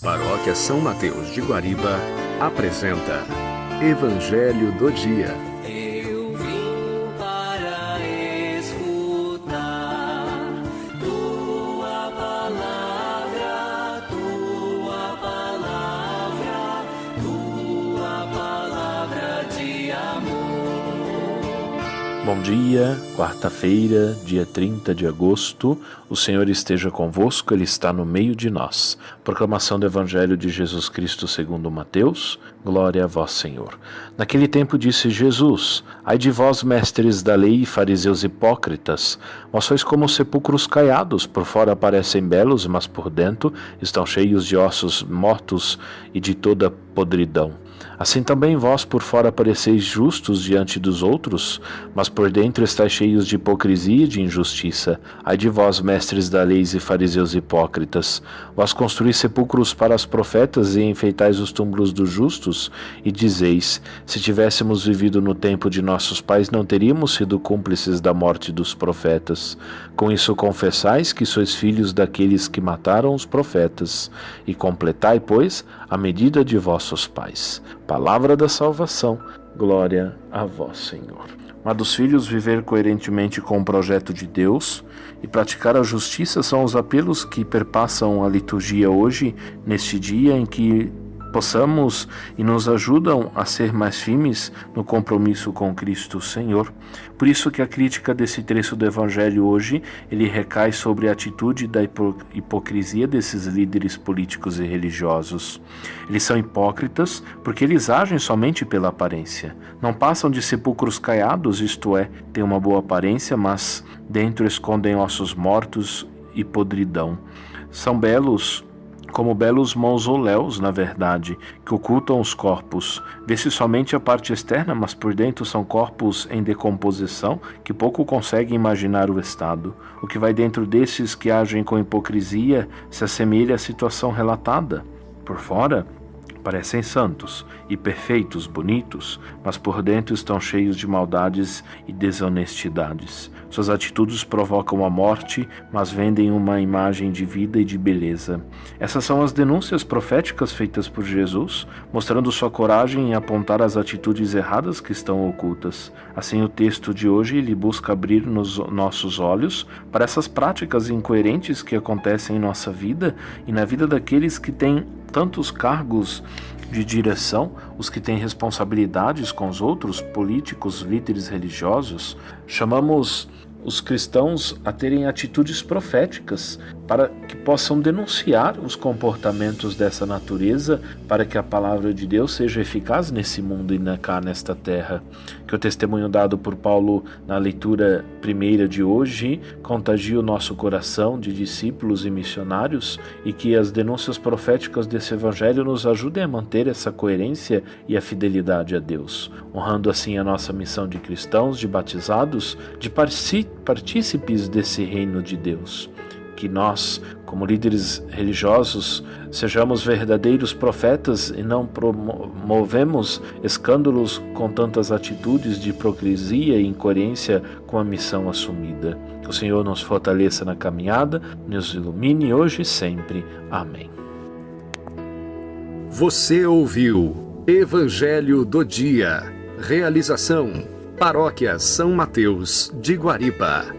Paróquia São Mateus de Guariba apresenta Evangelho do Dia. Eu vim para escutar tua palavra, tua palavra, tua palavra de amor. Bom dia, quarta-feira, dia 30 de agosto, o Senhor esteja convosco, Ele está no meio de nós. Proclamação do Evangelho de Jesus Cristo segundo Mateus, glória a vós, Senhor. Naquele tempo disse Jesus: Ai de vós, mestres da lei e fariseus hipócritas, vós sois como sepulcros caiados, por fora parecem belos, mas por dentro estão cheios de ossos mortos e de toda podridão. Assim também vós por fora pareceis justos diante dos outros, mas por dentro estáis cheios de hipocrisia e de injustiça. Ai de vós, mestres da lei e fariseus hipócritas, vós construís sepulcros para os profetas e enfeitais os túmulos dos justos, e dizeis: se tivéssemos vivido no tempo de nossos pais, não teríamos sido cúmplices da morte dos profetas. Com isso confessais que sois filhos daqueles que mataram os profetas, e completai, pois, a medida de vossos pais. Palavra da salvação, glória a vós, Senhor. Amados filhos, viver coerentemente com o projeto de Deus e praticar a justiça são os apelos que perpassam a liturgia hoje, neste dia em que possamos e nos ajudam a ser mais firmes no compromisso com Cristo Senhor. Por isso que a crítica desse trecho do Evangelho hoje, ele recai sobre a atitude da hipocrisia desses líderes políticos e religiosos. Eles são hipócritas porque eles agem somente pela aparência. Não passam de sepulcros caiados, isto é, têm uma boa aparência, mas dentro escondem ossos mortos e podridão. São belos como belos mausoléus, na verdade, que ocultam os corpos. Vê-se somente a parte externa, mas por dentro são corpos em decomposição que pouco conseguem imaginar o estado. O que vai dentro desses que agem com hipocrisia se assemelha à situação relatada. Por fora, parecem santos e perfeitos, bonitos, mas por dentro estão cheios de maldades e desonestidades. Suas atitudes provocam a morte, mas vendem uma imagem de vida e de beleza. Essas são as denúncias proféticas feitas por Jesus, mostrando sua coragem em apontar as atitudes erradas que estão ocultas. Assim, o texto de hoje ele busca abrir nos nossos olhos para essas práticas incoerentes que acontecem em nossa vida e na vida daqueles que têm tantos cargos de direção, os que têm responsabilidades com os outros, políticos, líderes religiosos. Chamamos os cristãos a terem atitudes proféticas para que possam denunciar os comportamentos dessa natureza, para que a palavra de Deus seja eficaz nesse mundo e cá nesta terra. Que o testemunho dado por Paulo na leitura primeira de hoje contagie o nosso coração de discípulos e missionários, e que as denúncias proféticas desse evangelho nos ajudem a manter essa coerência e a fidelidade a Deus, honrando assim a nossa missão de cristãos, de batizados, de partícipes desse reino de Deus. Que nós, como líderes religiosos, sejamos verdadeiros profetas e não promovemos escândalos com tantas atitudes de hipocrisia e incoerência com a missão assumida. Que o Senhor nos fortaleça na caminhada, nos ilumine hoje e sempre. Amém. Você ouviu Evangelho do Dia. Realização: Paróquia São Mateus de Guariba.